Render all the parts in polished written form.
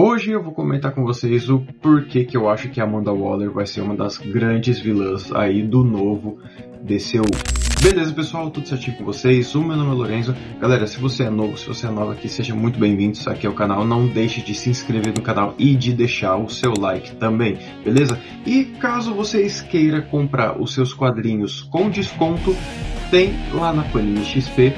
Hoje eu vou comentar com vocês o porquê que eu acho que a Amanda Waller vai ser uma das grandes vilãs aí do novo DCU. Beleza, pessoal? Tudo certinho com vocês? O meu nome é Lorenzo. Galera, se você é novo, se você é nova aqui, seja muito bem-vindo aqui ao canal. Não deixe de se inscrever no canal e de deixar o seu like também, beleza? E caso vocês queiram comprar os seus quadrinhos com desconto, tem lá na Panini XP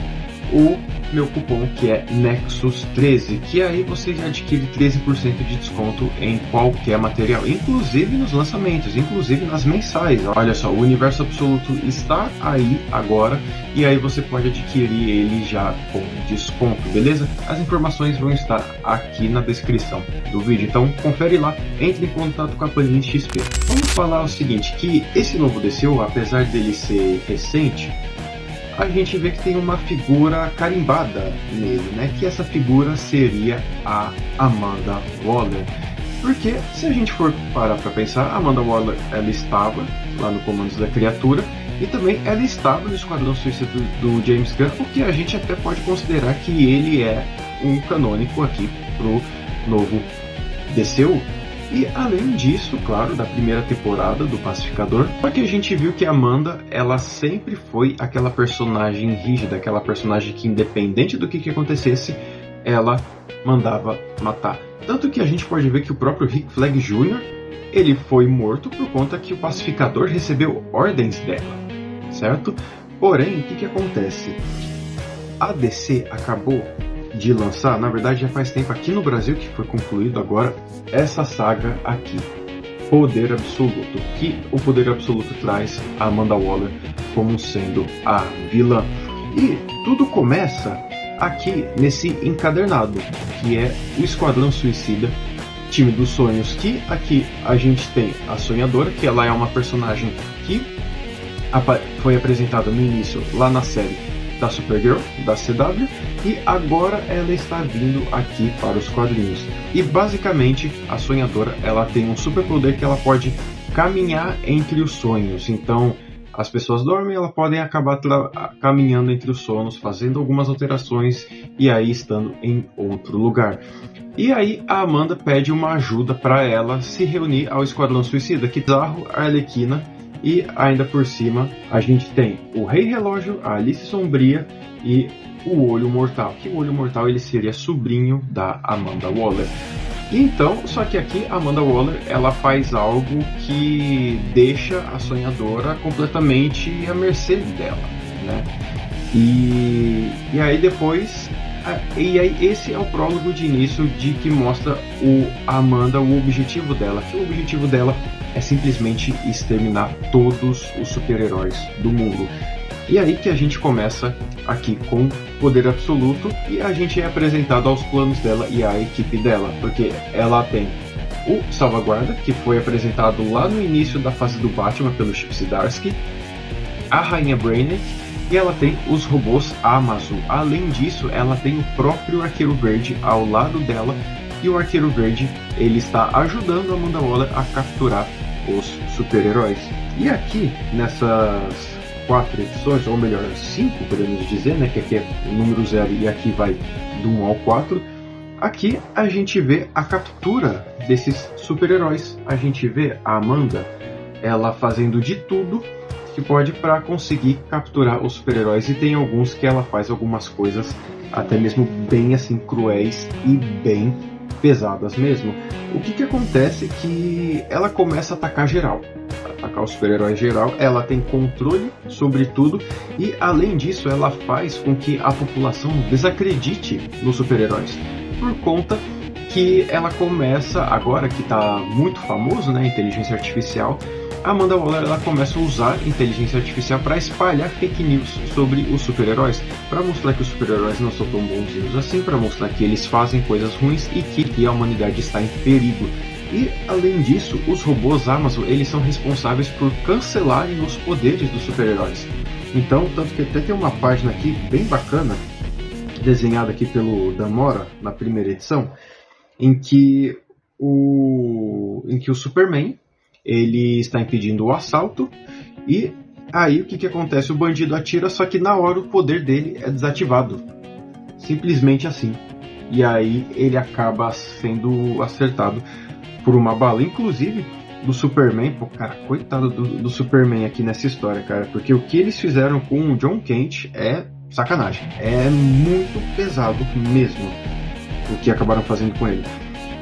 o meu cupom que é Nexus13, que aí você adquire 13% de desconto em qualquer material, inclusive nos lançamentos, inclusive nas mensais. Olha só, o Universo Absoluto está aí agora e aí você pode adquirir ele já com desconto, beleza? As informações vão estar aqui na descrição do vídeo, então confere lá, entre em contato com a Panini XP. Vamos falar o seguinte, que esse novo DCU, apesar dele ser recente, a gente vê que tem uma figura carimbada nele, né? Que essa figura seria a Amanda Waller. Porque se a gente for parar para pensar, a Amanda Waller ela estava lá no Comandos da Criatura e também ela estava no Esquadrão Suicida do James Gunn, o que a gente até pode considerar que ele é um canônico aqui pro novo DCU. E além disso, claro, da primeira temporada do Pacificador, porque a gente viu que a Amanda, ela sempre foi aquela personagem rígida, aquela personagem que independente do que acontecesse, ela mandava matar. Tanto que a gente pode ver que o próprio Rick Flag Jr., ele foi morto por conta que o Pacificador recebeu ordens dela, certo? Porém, o que acontece? A DC acabou de lançar, na verdade já faz tempo aqui no Brasil que foi concluído agora, essa saga aqui, Poder Absoluto, que o Poder Absoluto traz a Amanda Waller como sendo a vilã. E tudo começa aqui nesse encadernado, que é o Esquadrão Suicida, Time dos Sonhos, que aqui a gente tem a Sonhadora, que ela é uma personagem que foi apresentada no início lá na série da Supergirl, da CW, e agora ela está vindo aqui para os quadrinhos. E basicamente a Sonhadora, ela tem um superpoder que ela pode caminhar entre os sonhos. Então as pessoas dormem, ela podem acabar caminhando entre os sonhos, fazendo algumas alterações e aí estando em outro lugar. E aí a Amanda pede uma ajuda para ela se reunir ao Esquadrão Suicida, que Bizarro, a Arlequina, e ainda por cima a gente tem o Rei Relógio, a Alice Sombria e o Olho Mortal, que o Olho Mortal ele seria sobrinho da Amanda Waller. Então, só que aqui a Amanda Waller ela faz algo que deixa a Sonhadora completamente à mercê dela, né? E aí depois esse é o prólogo de início de que mostra a Amanda, o objetivo dela, que o objetivo dela é simplesmente exterminar todos os super-heróis do mundo. E aí que a gente começa aqui com Poder Absoluto e a gente é apresentado aos planos dela e à equipe dela, porque ela tem o Salvaguarda, que foi apresentado lá no início da fase do Batman pelo Chip Zdarsky, a Rainha Brainiac, e ela tem os robôs Amazon. Além disso, ela tem o próprio Arqueiro Verde ao lado dela, e o Arqueiro Verde ele está ajudando a Amanda Waller a capturar os super-heróis. E aqui, nessas 4 edições, ou melhor, 5 podemos dizer, né, que aqui é o número 0 e aqui vai do 1 ao 4, aqui a gente vê a captura desses super-heróis. A gente vê a Amanda, ela fazendo de tudo que pode para conseguir capturar os super-heróis, e tem alguns que ela faz algumas coisas até mesmo bem assim cruéis e bem pesadas mesmo. O que acontece é que ela começa a atacar geral, atacar os super-heróis geral, ela tem controle sobre tudo e além disso ela faz com que a população desacredite nos super-heróis, por conta que ela começa, agora que está muito famoso, né, inteligência artificial, a Amanda Waller ela começa a usar inteligência artificial para espalhar fake news sobre os super-heróis, para mostrar que os super-heróis não são tão bonzinhos assim, para mostrar que eles fazem coisas ruins e que a humanidade está em perigo. E além disso, os robôs Amazon eles são responsáveis por cancelarem os poderes dos super-heróis. Então, tanto que até tem uma página aqui bem bacana, desenhada aqui pelo Dan Mora na primeira edição, em que o Superman ele está impedindo o assalto e aí o que acontece? O bandido atira, só que na hora o poder dele é desativado. Simplesmente assim. e aí ele acaba sendo acertado por uma bala. Inclusive, do Superman, pô, cara, coitado do Superman aqui nessa história, cara, porque o que eles fizeram com o John Kent é sacanagem. É muito pesado mesmo o que acabaram fazendo com ele.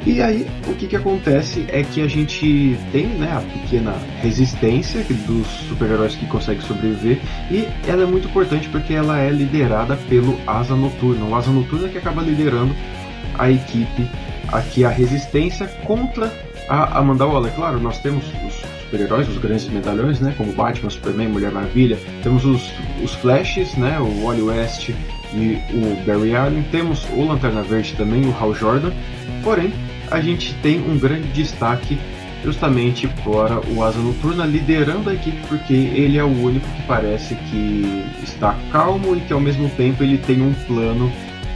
E aí, o que acontece é que a gente tem, né, a pequena resistência dos super-heróis que conseguem sobreviver, e ela é muito importante porque ela é liderada pelo Asa Noturna. O Asa Noturna que acaba liderando a equipe aqui, a resistência contra a Amanda Waller. Claro, nós temos os super-heróis, os grandes medalhões, né, como Batman, Superman, Mulher Maravilha, temos os Flashes, né, o Wally West e o Barry Allen, temos o Lanterna Verde também, o Hal Jordan, porém, a gente tem um grande destaque justamente para o Asa Noturna liderando a equipe, porque ele é o único que parece que está calmo e que ao mesmo tempo ele tem um plano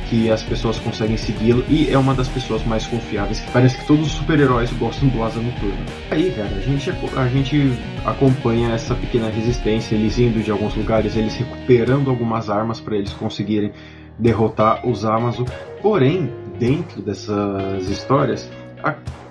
que as pessoas conseguem segui-lo, e é uma das pessoas mais confiáveis, que parece que todos os super-heróis gostam do Asa Noturna. Aí, cara, a gente acompanha essa pequena resistência, eles indo de alguns lugares, eles recuperando algumas armas para eles conseguirem derrotar os Amazon, porém, dentro dessas histórias,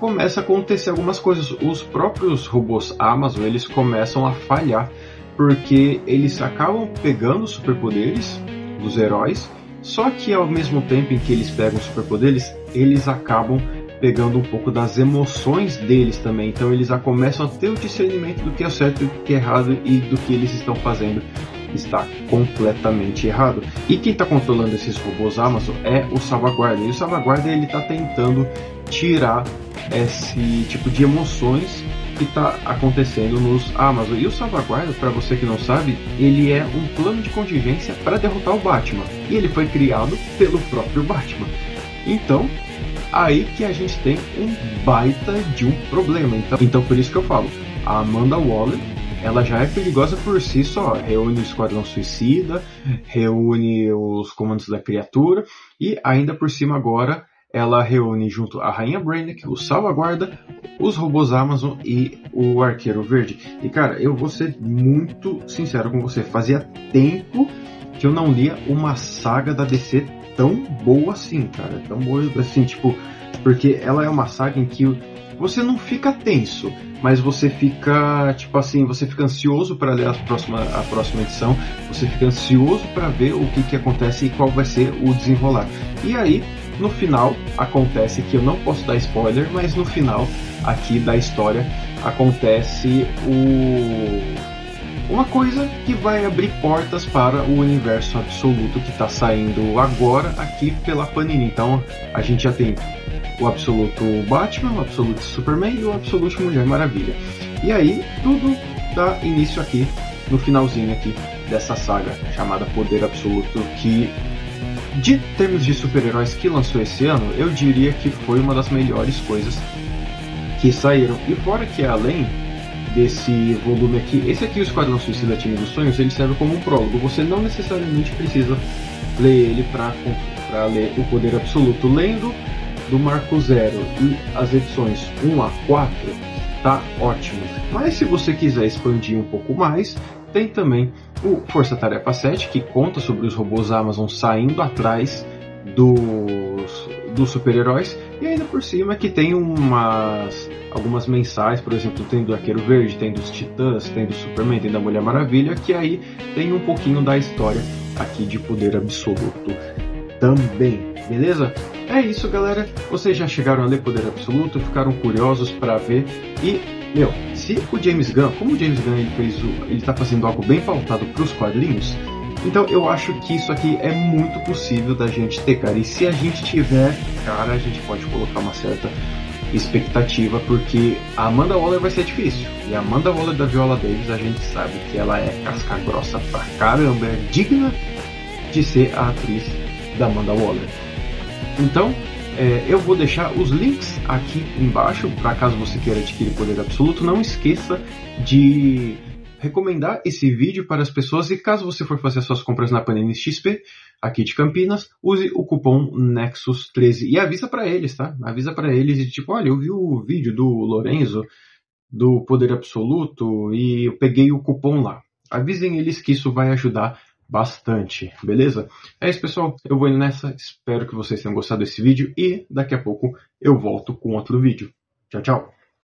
começa a acontecer algumas coisas. Os próprios robôs Amazon, eles começam a falhar, porque eles acabam pegando os superpoderes dos heróis, só que ao mesmo tempo em que eles pegam os superpoderes, eles acabam pegando um pouco das emoções deles também. Então eles já começam a ter o discernimento do que é certo e do que é errado, e do que eles estão fazendo está completamente errado. E quem está controlando esses robôs Amazon é o Salvaguarda. E o Salvaguarda, ele está tentando tirar esse tipo de emoções que está acontecendo nos Amazon. E o Salvaguarda, para você que não sabe, ele é um plano de contingência para derrotar o Batman. E ele foi criado pelo próprio Batman. Então, aí que a gente tem um baita de um problema. Então por isso que eu falo, a Amanda Waller, ela já é perigosa por si só. Reúne o Esquadrão Suicida, reúne os comandos da criatura, e ainda por cima agora ela reúne junto a Rainha Brainiac, o Salvaguarda, os robôs Amazon e o Arqueiro Verde. E cara, eu vou ser muito sincero com você, fazia tempo que eu não lia uma saga da DC tão boa assim, cara. Tão boa assim, tipo, porque ela é uma saga em que você não fica tenso, mas você fica, tipo assim, você fica ansioso para ler a próxima edição, você fica ansioso para ver o que acontece e qual vai ser o desenrolar. E aí, no final, acontece que eu não posso dar spoiler, mas no final aqui da história acontece uma coisa que vai abrir portas para o universo absoluto que está saindo agora aqui pela Panini. Então a gente já tem o Absoluto Batman, o Absoluto Superman e o Absoluto Mulher Maravilha. E aí tudo dá início aqui no finalzinho aqui dessa saga chamada Poder Absoluto, que de termos de super-heróis que lançou esse ano, eu diria que foi uma das melhores coisas que saíram. E fora que além desse volume aqui, esse aqui, o Esquadrão Suicida Time dos Sonhos, ele serve como um prólogo. Você não necessariamente precisa ler ele para ler o Poder Absoluto. Lendo do Marco Zero e as edições 1 a 4, tá ótimo. Mas se você quiser expandir um pouco mais, tem também o Força Tarefa 7, que conta sobre os robôs Amazon saindo atrás dos super-heróis, e ainda por cima que tem algumas mensais, por exemplo, tem do Arqueiro Verde, tem dos Titãs, tem do Superman, tem da Mulher Maravilha, que aí tem um pouquinho da história aqui de Poder Absoluto também, beleza? É isso, galera. Vocês já chegaram a ler Poder Absoluto, ficaram curiosos para ver, e, se o James Gunn, como o James Gunn ele tá fazendo algo bem pautado para os quadrinhos, então eu acho que isso aqui é muito possível da gente ter, cara. E se a gente tiver, cara, a gente pode colocar uma certa expectativa, porque a Amanda Waller vai ser difícil. E a Amanda Waller da Viola Davis, a gente sabe que ela é casca grossa pra caramba, é digna de ser a atriz da Amanda Waller. Então, eu vou deixar os links aqui embaixo, para caso você queira adquirir Poder Absoluto. Não esqueça de recomendar esse vídeo para as pessoas, e caso você for fazer as suas compras na Panini XP, aqui de Campinas, use o cupom Nexus13 e avisa para eles, tá? Avisa para eles e tipo, olha, eu vi o vídeo do Lorenzo do Poder Absoluto e eu peguei o cupom lá. Avisem eles que isso vai ajudar bastante, beleza? É isso, pessoal, eu vou indo nessa, espero que vocês tenham gostado desse vídeo e daqui a pouco eu volto com outro vídeo. Tchau, tchau!